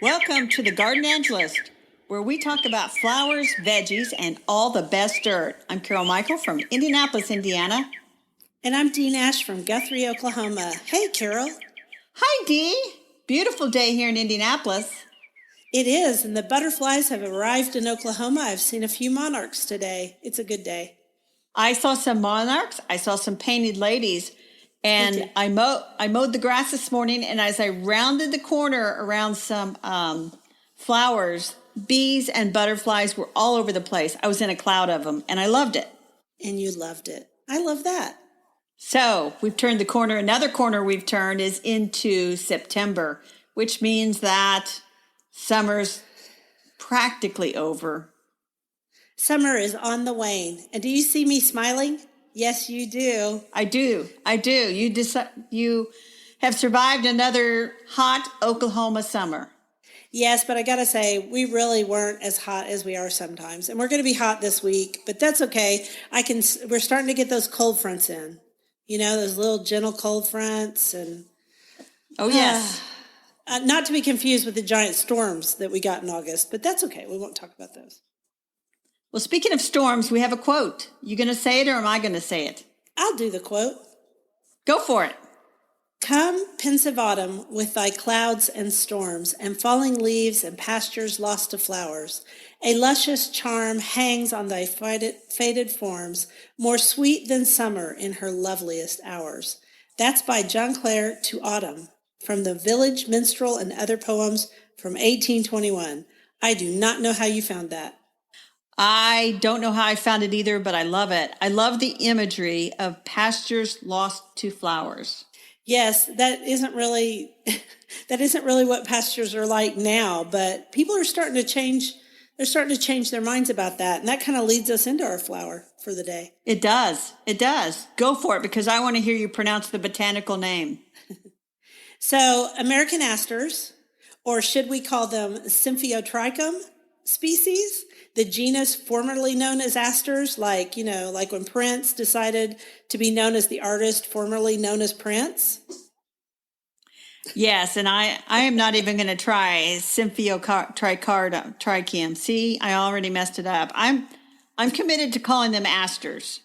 Welcome to the Garden Angelist, where we talk about flowers, veggies, and all the best dirt. I'm Carol Michael from Indianapolis, Indiana. And I'm Dean Ash from Guthrie, Oklahoma. Hey, Carol. Hi, Dee. Beautiful day here in Indianapolis. It is, and the butterflies have arrived in Oklahoma. I've seen a few monarchs today. It's a good day. I saw some monarchs. I saw some painted ladies. And I mowed the grass this morning, and as I rounded the corner around some flowers, bees and butterflies were all over the place. I was in a cloud of them, and I loved it. And you loved it. I love that. So we've turned the corner. Another corner we've turned is into September, which means that summer's practically over. Summer is on the wane. And do you see me smiling? Yes, you do. I do. You have survived another hot Oklahoma summer. Yes, but I got to say, we really weren't as hot as we are sometimes. And we're going to be hot this week, but that's okay. We're starting to get those cold fronts in. You know, those little gentle cold fronts. And oh, yes. Not to be confused with the giant storms that we got in August, but that's okay. We won't talk about those. Well, speaking of storms, we have a quote. You going to say it or am I going to say it? I'll do the quote. Go for it. Come, pensive autumn, with thy clouds and storms, and falling leaves and pastures lost to flowers. A luscious charm hangs on thy faded forms, more sweet than summer in her loveliest hours. That's by John Clare to Autumn, from the Village Minstrel and Other Poems from 1821. I do not know how you found that. I don't know how I found it either, but I love it. I love the imagery of pastures lost to flowers. Yes, that isn't really what pastures are like now, but people are starting to change. They're starting to change their minds about that, and that kind of leads us into our flower for the day. It does. It does. Go for it, because I want to hear you pronounce the botanical name. So, American asters, or should we call them Symphyotrichum species? The genus formerly known as asters, like when Prince decided to be known as the artist formerly known as Prince. Yes, and I am not even going to try Symphyotrichum. See, I already messed it up. I'm committed to calling them asters.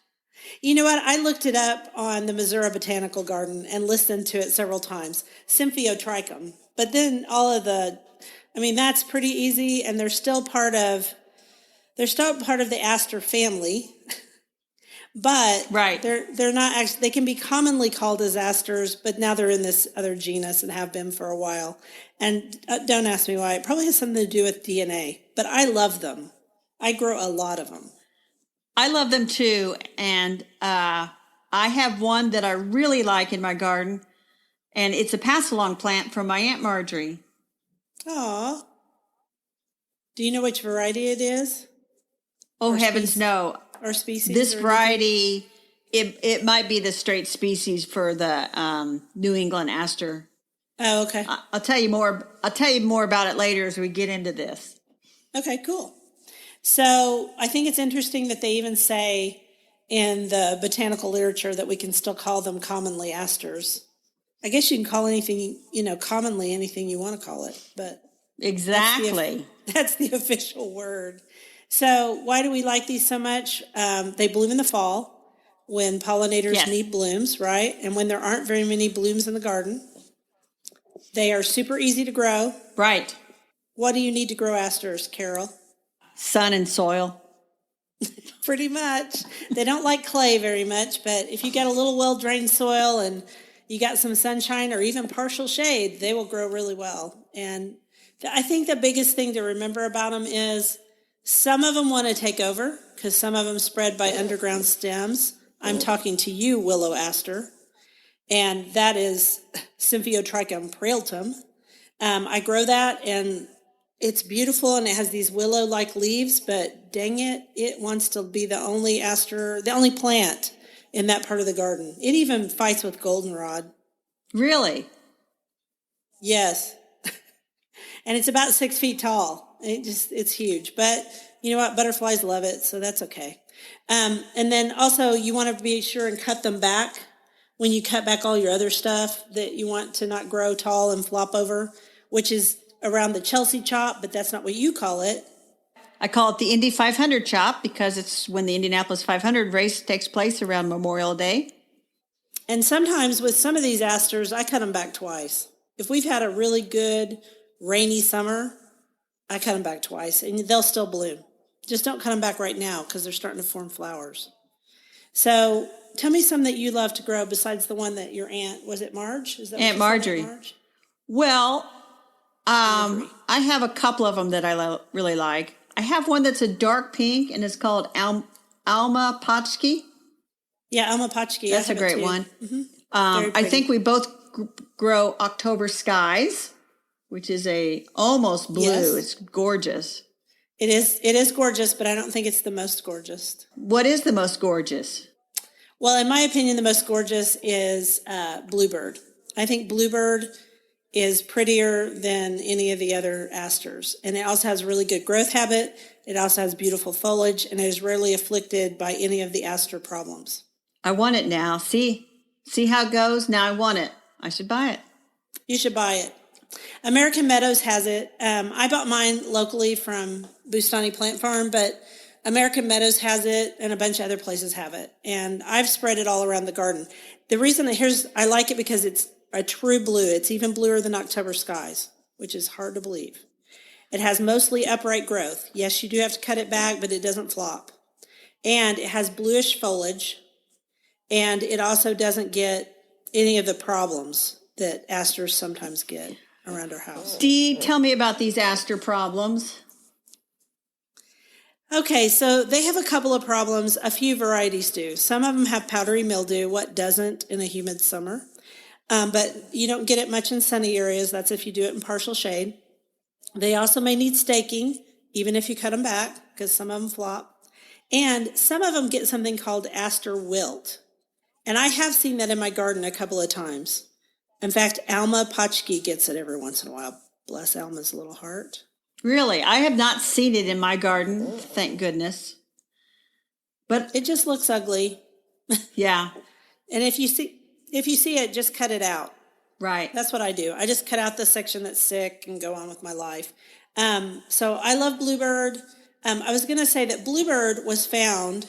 You know what? I looked it up on the Missouri Botanical Garden and listened to it several times. Symphyotrichum. But then that's pretty easy, and they're still part of the aster family, but right. They're not actually, they can be commonly called as asters, but now they're in this other genus and have been for a while. And don't ask me why. It probably has something to do with DNA, but I love them. I grow a lot of them. I love them too. And I have one that I really like in my garden, and it's a pass-along plant from my Aunt Marjorie. Aw. Do you know which variety it is? Oh, heavens, no. Or species? This variety, it might be the straight species for the New England aster. Oh, okay. I'll tell you more about it later as we get into this. Okay, cool. So I think it's interesting that they even say in the botanical literature that we can still call them commonly asters. I guess you can call anything, commonly anything you want to call it, but exactly. That's the official word. So why do we like these so much? They bloom in the fall when pollinators need blooms, right? And when there aren't very many blooms in the garden. They are super easy to grow. Right. What do you need to grow asters, Carol? Sun and soil. Pretty much. They don't like clay very much, but if you got a little well-drained soil and you got some sunshine or even partial shade, they will grow really well. And I think the biggest thing to remember about them is some of them want to take over because some of them spread by underground stems. I'm talking to you, willow aster, and that is Symphyotrichum praetum. I grow that, and it's beautiful, and it has these willow-like leaves, but dang it, it wants to be the only plant in that part of the garden. It even fights with goldenrod. Really? Yes. And it's about 6 feet tall. It's huge. But you know what? Butterflies love it, so that's okay. And then also you want to be sure and cut them back when you cut back all your other stuff that you want to not grow tall and flop over, which is around the Chelsea chop, but that's not what you call it. I call it the Indy 500 chop because it's when the Indianapolis 500 race takes place around Memorial Day. And sometimes with some of these asters, I cut them back twice. If we've had a really good rainy summer, I cut them back twice, and they'll still bloom. Just don't cut them back right now because they're starting to form flowers. So tell me some that you love to grow besides the one that your aunt, was it Marge? Is that Aunt Marjorie. Marge? Well, I have a couple of them that I really like. I have one that's a dark pink, and it's called Alma Potchki. Yeah, Alma Potchki. That's a great one. Mm-hmm. I think we both grow October Skies, which is a almost blue. Yes. It's gorgeous. It is gorgeous, but I don't think it's the most gorgeous. What is the most gorgeous? Well, in my opinion, the most gorgeous is Bluebird. I think Bluebird is prettier than any of the other asters. And it also has a really good growth habit. It also has beautiful foliage, and it is rarely afflicted by any of the aster problems. I want it now. See how it goes? Now I want it. I should buy it. You should buy it. American Meadows has it. I bought mine locally from Bustani Plant Farm, but American Meadows has it, and a bunch of other places have it. And I've spread it all around the garden. The reason I like it because it's a true blue. It's even bluer than October Skies, which is hard to believe. It has mostly upright growth. Yes, you do have to cut it back, but it doesn't flop. And it has bluish foliage, and it also doesn't get any of the problems that asters sometimes get around our house. Dee, tell me about these aster problems. Okay, so they have a couple of problems. A few varieties do. Some of them have powdery mildew. What doesn't in a humid summer? But you don't get it much in sunny areas. That's if you do it in partial shade. They also may need staking, even if you cut them back, because some of them flop. And some of them get something called aster wilt. And I have seen that in my garden a couple of times. In fact, Alma Potchki gets it every once in a while. Bless Alma's little heart. Really? I have not seen it in my garden, thank goodness. But it just looks ugly. Yeah. And if you see it, just cut it out. Right. That's what I do. I just cut out the section that's sick and go on with my life. So I love Bluebird. I was going to say that Bluebird was found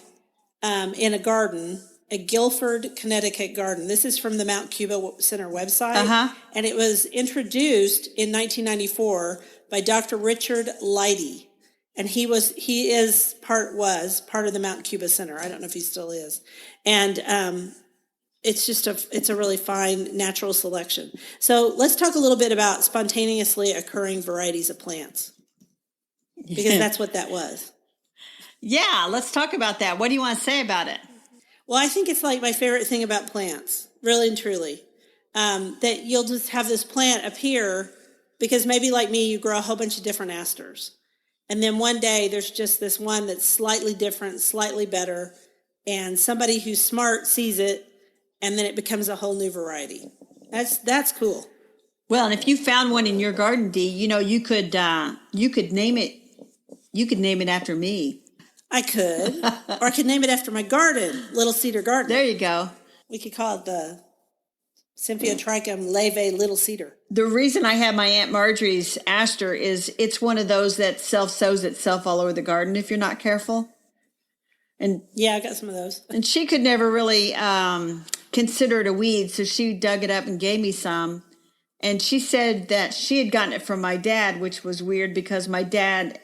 in a garden, a Guilford, Connecticut garden. This is from the Mount Cuba Center website. Uh-huh. And it was introduced in 1994 by Dr. Richard Leidy. And he was part of the Mount Cuba Center. I don't know if he still is. And it's a really fine natural selection. So let's talk a little bit about spontaneously occurring varieties of plants, because that's what that was. Yeah, let's talk about that. What do you want to say about it? Well, I think it's like my favorite thing about plants, really and truly, that you'll just have this plant appear because maybe like me, you grow a whole bunch of different asters. And then one day there's just this one that's slightly different, slightly better, and somebody who's smart sees it, and then it becomes a whole new variety. That's cool. Well, and if you found one in your garden, Dee, you could name it. You could name it after me. I could, or I could name it after my garden, Little Cedar Garden. There you go. We could call it the Symphotrichum leve Little Cedar. The reason I have my Aunt Marjorie's aster is it's one of those that self-sows itself all over the garden if you're not careful. And yeah, I got some of those. And she could never really consider it a weed, so she dug it up and gave me some. And she said that she had gotten it from my dad, which was weird because my dad,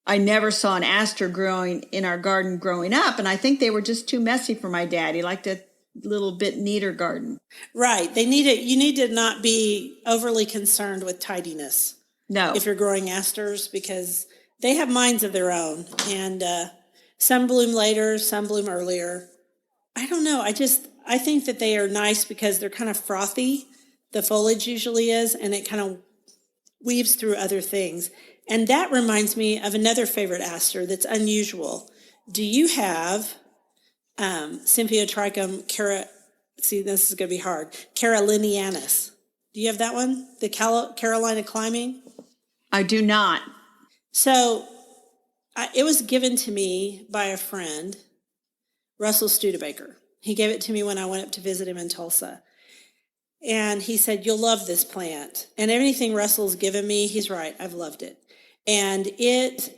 I never saw an aster growing in our garden growing up, and I think they were just too messy for my dad. He liked a little bit neater garden. Right. You need to not be overly concerned with tidiness. No. If you're growing asters, because they have minds of their own, and some bloom later, some bloom earlier. I don't know. I think that they are nice because they're kind of frothy. The foliage usually is, and it kind of weaves through other things. And that reminds me of another favorite aster that's unusual. Do you have Symphotrichum see, this is going to be hard, carolinianus? Do you have that one? The Carolina climbing? I do not. So it was given to me by a friend, Russell Studebaker. He gave it to me when I went up to visit him in Tulsa. And he said, "You'll love this plant." And anything Russell's given me, he's right. I've loved it. And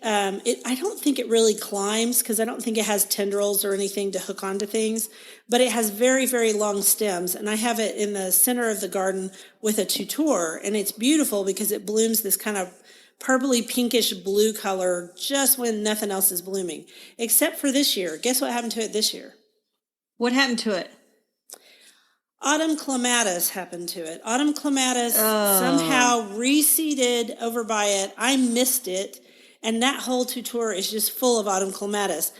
I don't think it really climbs because I don't think it has tendrils or anything to hook onto things, but it has very, very long stems. And I have it in the center of the garden with a tutor, and it's beautiful because it blooms this kind of purpley pinkish blue color just when nothing else is blooming, except for this year. Guess what happened to it this year? What happened to it? Autumn clematis happened to it. Autumn clematis somehow reseeded over by it. I missed it. And that whole tutor is just full of autumn clematis.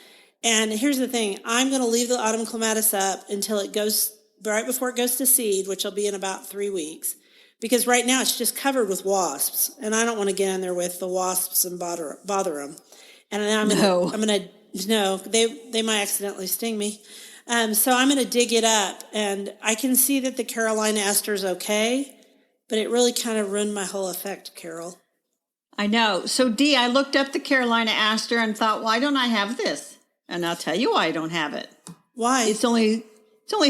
And here's the thing. I'm going to leave the autumn clematis up until it goes, right before it goes to seed, which will be in about 3 weeks. Because right now it's just covered with wasps. And I don't want to get in there with the wasps and bother them. And then they might accidentally sting me. So I'm going to dig it up, and I can see that the Carolina aster is okay, but it really kind of ruined my whole effect, Carol. I know. So, Dee, I looked up the Carolina aster and thought, why don't I have this? And I'll tell you why I don't have it. Why? It's only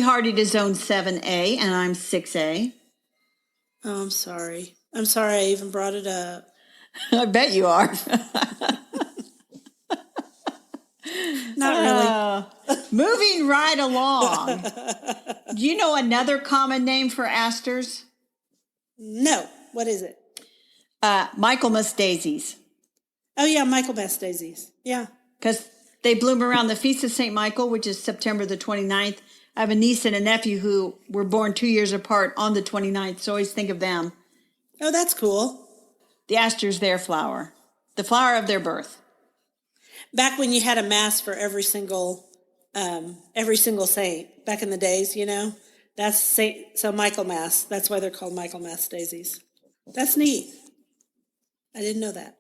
hardy to zone 7A, and I'm 6A. Oh, I'm sorry. I'm sorry I even brought it up. I bet you are. Not really. Moving right along. Do you know another common name for asters? No. What is it? Michaelmas daisies. Oh, yeah, Michaelmas daisies. Yeah. Because they bloom around the Feast of St. Michael, which is September the 29th. I have a niece and a nephew who were born 2 years apart on the 29th, so I always think of them. Oh, that's cool. The aster's their flower, the flower of their birth. Back when you had a mass for every single saint, back in the days, that's so Michaelmas. That's why they're called Michaelmas daisies. That's neat. I didn't know that.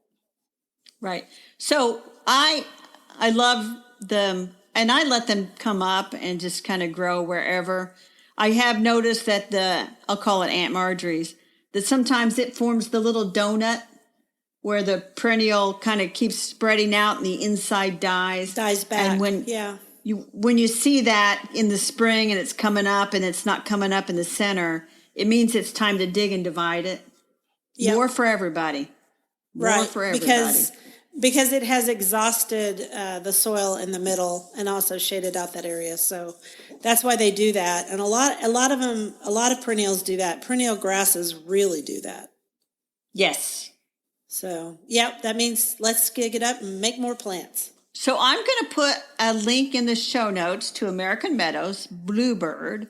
Right. So I love them, and I let them come up and just kind of grow wherever. I have noticed that I'll call it Aunt Marjorie's, that sometimes it forms the little donut where the perennial kind of keeps spreading out and the inside dies. Dies back, and when you see that in the spring and it's coming up and it's not coming up in the center, it means it's time to dig and divide it. Yep. More for everybody. More for everybody. Because it has exhausted the soil in the middle and also shaded out that area. So that's why they do that. And a lot of perennials do that. Perennial grasses really do that. Yes. So, that means let's dig it up and make more plants. So I'm going to put a link in the show notes to American Meadows, Bluebird,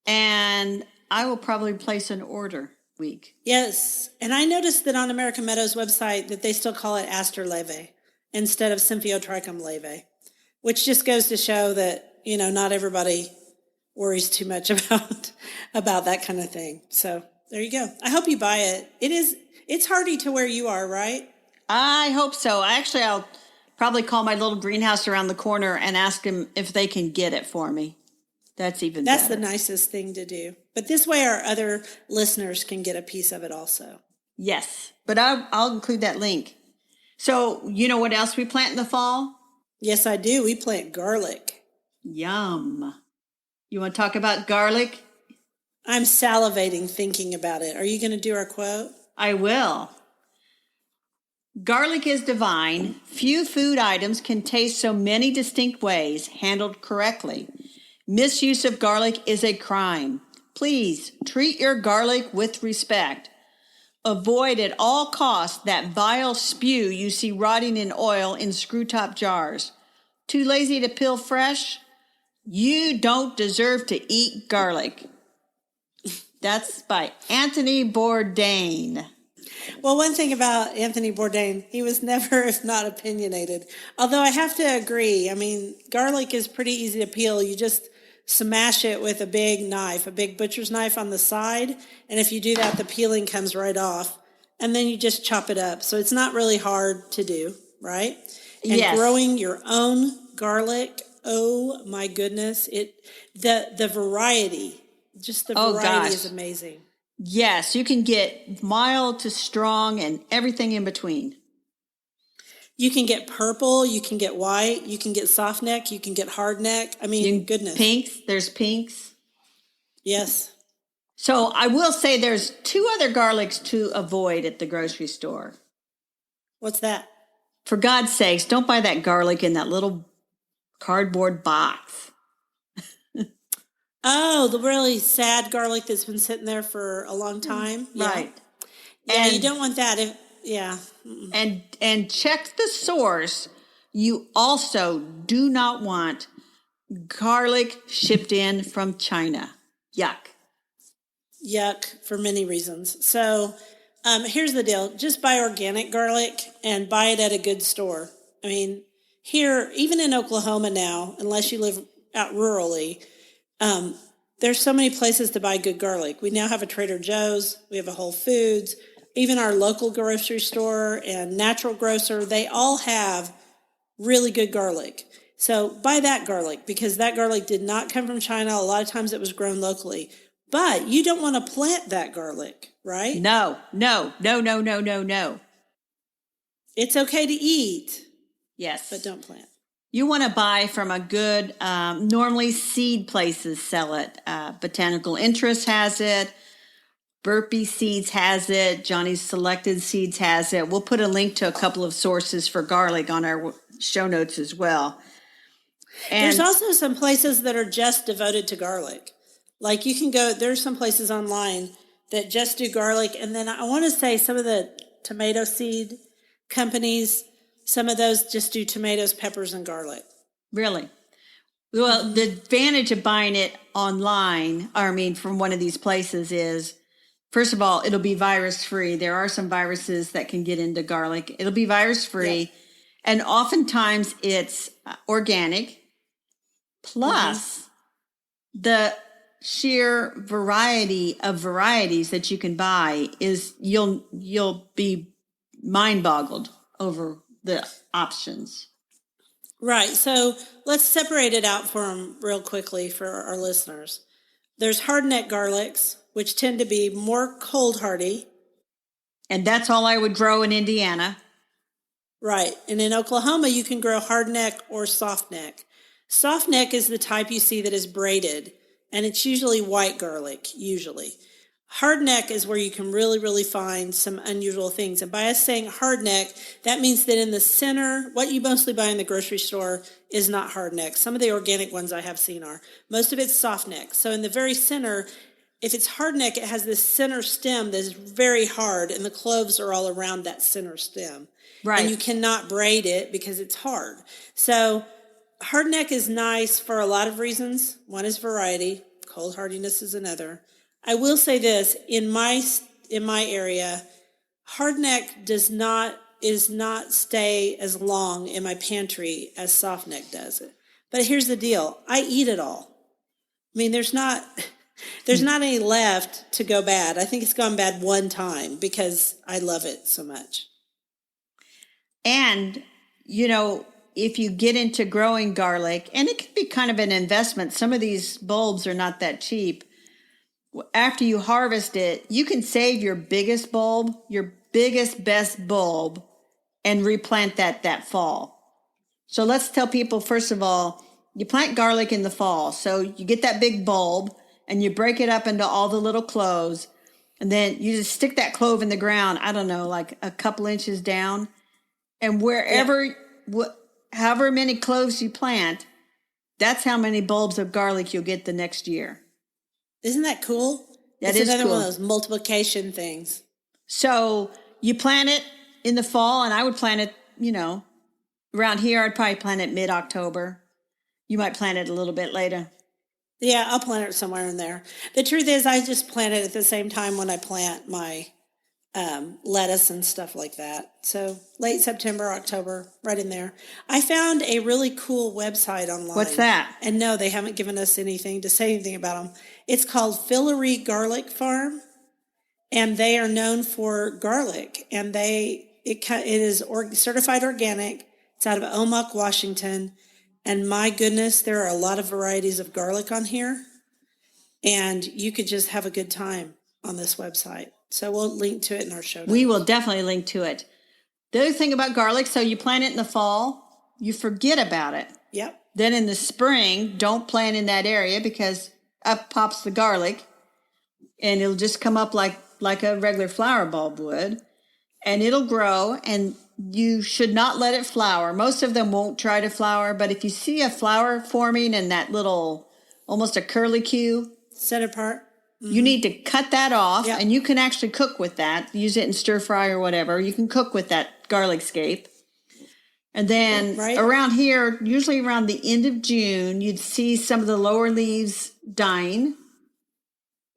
and I will probably place an order week. Yes, and I noticed that on American Meadows website that they still call it Aster leve instead of Symphyotrichum leve, which just goes to show that, not everybody worries too much about that kind of thing. So there you go. I hope you buy it. It's hardy to where you are, right? I hope so. I'll probably call my little greenhouse around the corner and ask them if they can get it for me. That's the better. nicest thing to do. But this way our other listeners can get a piece of it also. Yes, but I'll include that link. So you know what else we plant in the fall? Yes, I do. We plant garlic. Yum. You want to talk about garlic? I'm salivating thinking about it. Are you going to do our quote? I will. Garlic is divine. Few food items can taste so many distinct ways, handled correctly. Misuse of garlic is a crime. Please treat your garlic with respect. Avoid at all costs that vile spew you see rotting in oil in screw-top jars. Too lazy to peel fresh? You don't deserve to eat garlic. That's by Anthony Bourdain. Well, one thing about Anthony Bourdain, he was never, if not opinionated. Although I have to agree, garlic is pretty easy to peel. You just smash it with a big knife, a big butcher's knife on the side. And if you do that, the peeling comes right off. And then you just chop it up. So it's not really hard to do, right? And yes. Growing your own garlic, oh my goodness. The variety, just the variety is amazing. Yes, you can get mild to strong and everything in between. You can get purple, you can get white, you can get soft neck, you can get hard neck. Goodness. Pinks, there's pinks. Yes. So I will say there's 2 other garlics to avoid at the grocery store. What's that? For God's sakes, don't buy that garlic in that little cardboard box. Oh, the really sad garlic that's been sitting there for a long time. Right. Yeah, And you don't want that. Yeah. and check the source. You also do not want garlic shipped in from China. Yuck. Yuck for many reasons. So here's the deal. Just buy organic garlic and buy it at a good store. I mean, here, even in Oklahoma now, unless you live out rurally, there's so many places to buy good garlic. We now have a Trader Joe's. We have a Whole Foods. Even our local grocery store and natural grocer, they all have really good garlic. So buy that garlic because that garlic did not come from China. A lot of times it was grown locally. But you don't want to plant that garlic, right? No. It's okay to eat, Yes. but don't plant. You want to buy from a good, normally seed places sell it. Botanical Interest has it. Burpee Seeds has it. Johnny's Selected Seeds has it. We'll put a link to a couple of sources for garlic on our show notes as well. And There's also some places that are just devoted to garlic. Like you can go, there's some places online that just do garlic. And then I want to say some of the tomato seed companies, some of those just do tomatoes, peppers, and garlic. really, well, the advantage of buying it online, or I mean, from one of these places is, first of all, it'll be virus free. There are some viruses that can get into garlic. It'll be virus free. Yeah. And oftentimes it's organic. Plus, the sheer variety of varieties that you can buy is you'll be mind boggled over the options. Right. So let's separate it out for them real quickly for our listeners. There's hardneck garlics, which tend to be more cold hardy. And that's all I would grow in Indiana. Right. And in Oklahoma, you can grow hardneck or softneck. Softneck is the type you see that is braided, and it's usually white garlic, usually. Hardneck is where you can really, really find some unusual things. And by us saying hardneck, that means that in the center, what you mostly buy in the grocery store is not hardneck. Some of the organic ones I have seen are. Most of it's softneck. So in the very center, if it's hardneck, it has this center stem that is very hard, and the cloves are all around that center stem. Right. And you cannot braid it because it's hard. So hardneck is nice for a lot of reasons. One is variety. Cold hardiness is another. I will say this, in my area, hardneck is not stay as long in my pantry as softneck does it. But here's the deal. I eat it all. I mean, there's not any left to go bad. I think it's gone bad one time because I love it so much. And, you know, if you get into growing garlic, and it can be kind of an investment, some of these bulbs are not that cheap. After you harvest it, you can save your biggest bulb, your biggest, best bulb, and replant that fall. So let's tell people, first of all, you plant garlic in the fall. So you get that big bulb and you break it up into all the little cloves. And then you just stick that clove in the ground, I don't know, like a couple inches down. And wherever, however many cloves you plant, that's how many bulbs of garlic you'll get the next year. Isn't that cool? That it's is another cool. one of those multiplication things. So you plant it in the fall, and I would plant it, you know, around here, I'd probably plant it mid-October. You might plant it a little bit later. Yeah, I'll plant it somewhere in there. The truth is, I just plant it at the same time when I plant my lettuce and stuff like that. So late September, October, right in there. I found a really cool website online. What's that? And no, they haven't given us anything to say anything about them. It's called Fillory Garlic Farm, and they are known for garlic. And it is certified organic. It's out of Omak, Washington. And my goodness, there are a lot of varieties of garlic on here. And you could just have a good time on this website. So we'll link to it in our show notes. We will definitely link to it. The other thing about garlic, so you plant it in the fall, you forget about it. Yep. Then in the spring, don't plant in that area because up pops the garlic. and it'll just come up like a regular flower bulb would, and it'll grow, and you should not let it flower. Most of them won't try to flower, but if you see a flower forming in that little, almost a curlicue, center part, you need to cut that off, Yep. and you can actually cook with that. Use it in stir fry or whatever. You can cook with that garlic scape. And then Right. around here, usually around the end of June, you'd see some of the lower leaves dying.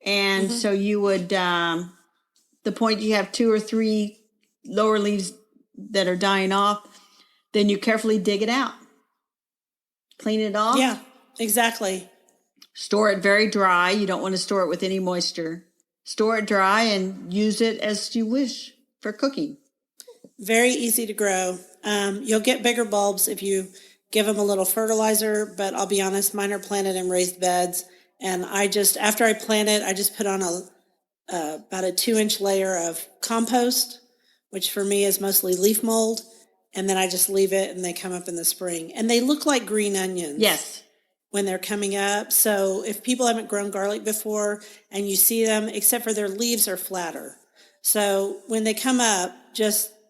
And so you would, the point you have 2 or 3 lower leaves that are dying off, then you carefully dig it out. Clean it off. Yeah, exactly. Store it very dry. You don't want to store it with any moisture. Store it dry and use it as you wish for cooking. Very easy to grow. You'll get bigger bulbs if you give them a little fertilizer, but I'll be honest, mine are planted in raised beds. And after I plant it, I just put on about a 2-inch layer of compost, which for me is mostly leaf mold. And then I just leave it and they come up in the spring. And they look like green onions. Yes. When they're coming up. So if people haven't grown garlic before and you see them, except for their leaves are flatter. So when they come up,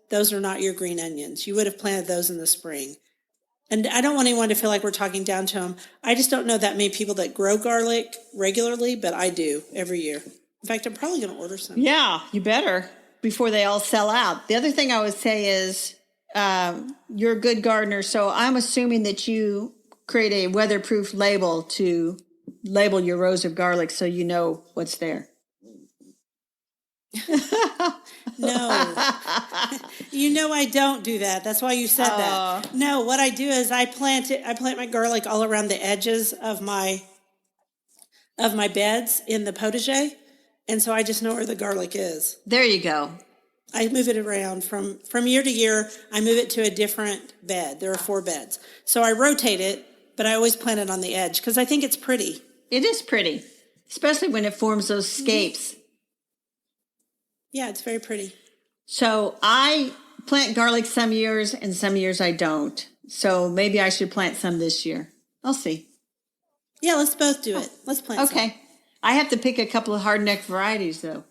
those are not your green onions. You would have planted those in the spring. And I don't want anyone to feel like we're talking down to them. I just don't know that many people that grow garlic regularly, but I do every year. In fact, I'm probably going to order some. Yeah, you better, before they all sell out. The other thing I would say is you're a good gardener, so I'm assuming that you create a weatherproof label to label your rows of garlic so you know what's there. No. You know I don't do that. That's why you said that. No, what I do is I plant my garlic all around the edges of my beds in the potager, and so I just know where the garlic is. There you go. I move it around from year to year. I move it to a different bed. There are 4 beds. So I rotate it, but I always plant it on the edge because I think it's pretty. It is pretty, especially when it forms those scapes. Yeah, it's very pretty. So I plant garlic some years and some years I don't. So maybe I should plant some this year. I'll see. Yeah, let's both do it. Let's plant some. Okay. I have to pick a couple of hardneck varieties though.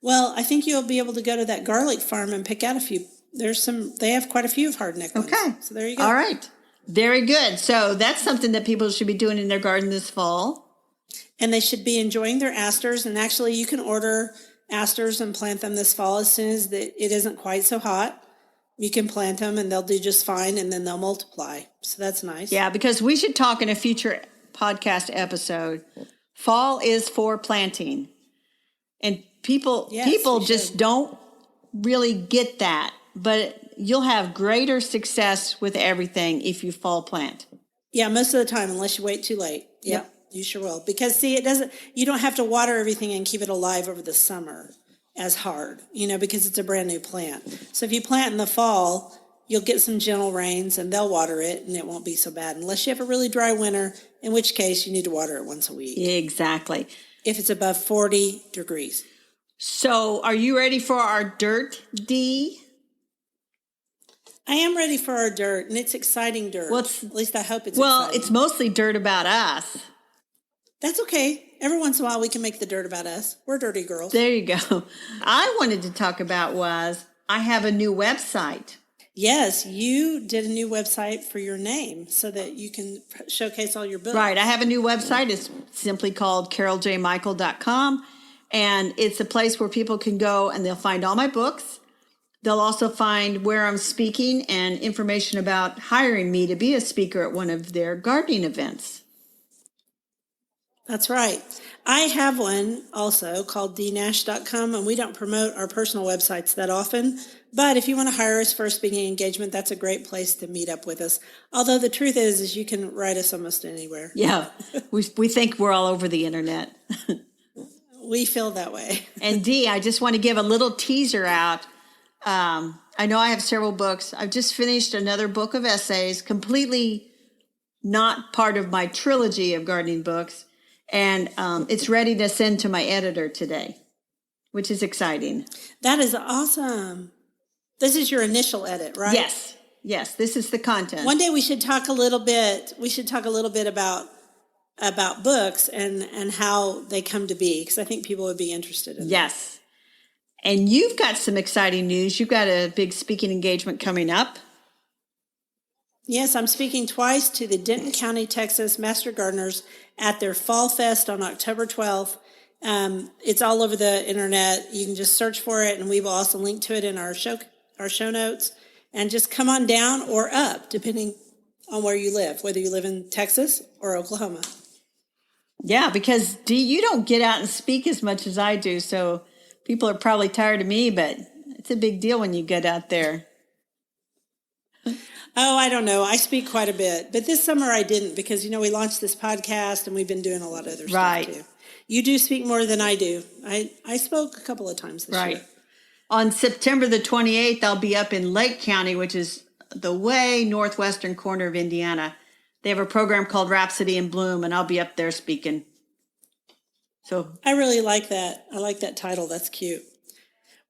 Well, I think you'll be able to go to that garlic farm and pick out a few. They have quite a few of hardneck ones. Okay. So there you go. All right. Very good. So that's something that people should be doing in their garden this fall. And they should be enjoying their asters. And actually, you can order asters and plant them this fall as soon as it isn't quite so hot. You can plant them and they'll do just fine, and then they'll multiply. So that's nice. Yeah, because we should talk in a future podcast episode. Fall is for planting. And people just don't really get that. But you'll have greater success with everything if you fall plant. Yeah, most of the time, unless you wait too late. Yep. You sure will. Because see, you don't have to water everything and keep it alive over the summer as hard, because it's a brand new plant. So if you plant in the fall, you'll get some gentle rains and they'll water it and it won't be so bad unless you have a really dry winter, in which case you need to water it once a week. Exactly. If it's above 40 degrees. So are you ready for our dirt, Dee? I am ready for our dirt, and it's exciting dirt. Well, at least I hope it's exciting. It's mostly dirt about us. That's okay. Every once in a while, we can make the dirt about us. We're dirty girls. There you go. I wanted to talk about I have a new website. Yes, you did a new website for your name so that you can showcase all your books. Right. I have a new website. It's simply called caroljmichael.com. And it's a place where people can go and they'll find all my books. They'll also find where I'm speaking and information about hiring me to be a speaker at one of their gardening events. That's right. I have one also called dnash.com, and we don't promote our personal websites that often. But if you want to hire us for a speaking engagement, that's a great place to meet up with us. Although the truth is you can write us almost anywhere. Yeah, we think we're all over the internet. We feel that way. And Dee, I just want to give a little teaser out. I know I have several books. I've just finished another book of essays, completely not part of my trilogy of gardening books. And it's ready to send to my editor today, which is exciting. That is awesome. This is your initial edit, right? Yes, this is the content. One day we should talk a little bit. We should talk a little bit about about books and how they come to be, because I think people would be interested in that. Yes. And you've got some exciting news. You've got a big speaking engagement coming up. Yes, I'm speaking twice to the Denton County, Texas Master Gardeners at their Fall Fest on October 12th. It's all over the internet. You can just search for it, and we will also link to it in our show notes. And just come on down or up, depending on where you live, whether you live in Texas or Oklahoma. Yeah, because Dee, you don't get out and speak as much as I do, so people are probably tired of me, but it's a big deal when you get out there. Oh, I don't know. I speak quite a bit, but this summer I didn't because, we launched this podcast and we've been doing a lot of other stuff too. You do speak more than I do. I spoke a couple of times this year. On September the 28th, I'll be up in Lake County, which is the way northwestern corner of Indiana. They have a program called Rhapsody in Bloom, and I'll be up there speaking. So I really like that. I like that title. That's cute.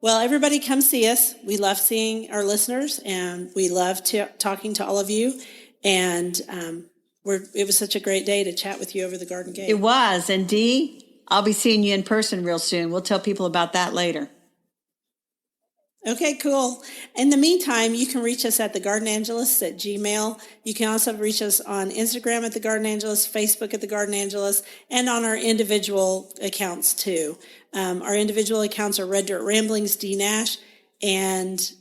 Well, everybody come see us. We love seeing our listeners, and we love talking to all of you. And it was such a great day to chat with you over the garden gate. It was. And Dee, I'll be seeing you in person real soon. We'll tell people about that later. Okay, cool. In the meantime, you can reach us at thegardenangelists at Gmail. You can also reach us on Instagram at The Garden Angelist, Facebook at The Garden Angelist, and on our individual accounts too. Our individual accounts are Red Dirt Ramblings, D. Nash, and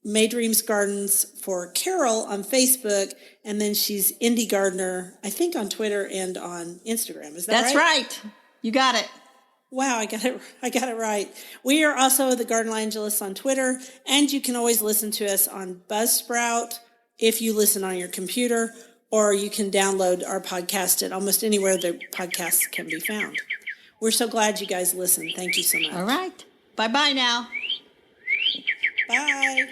May Dreams Gardens for Carol on Facebook, and then she's Indie Gardener, I think, on Twitter and on Instagram. Is that right? That's right. You got it. Wow, I got it right. We are also the Garden Angelists on Twitter, and you can always listen to us on Buzzsprout if you listen on your computer, or you can download our podcast at almost anywhere the podcasts can be found. We're so glad you guys listen. Thank you so much. All right. Bye-bye now. Bye.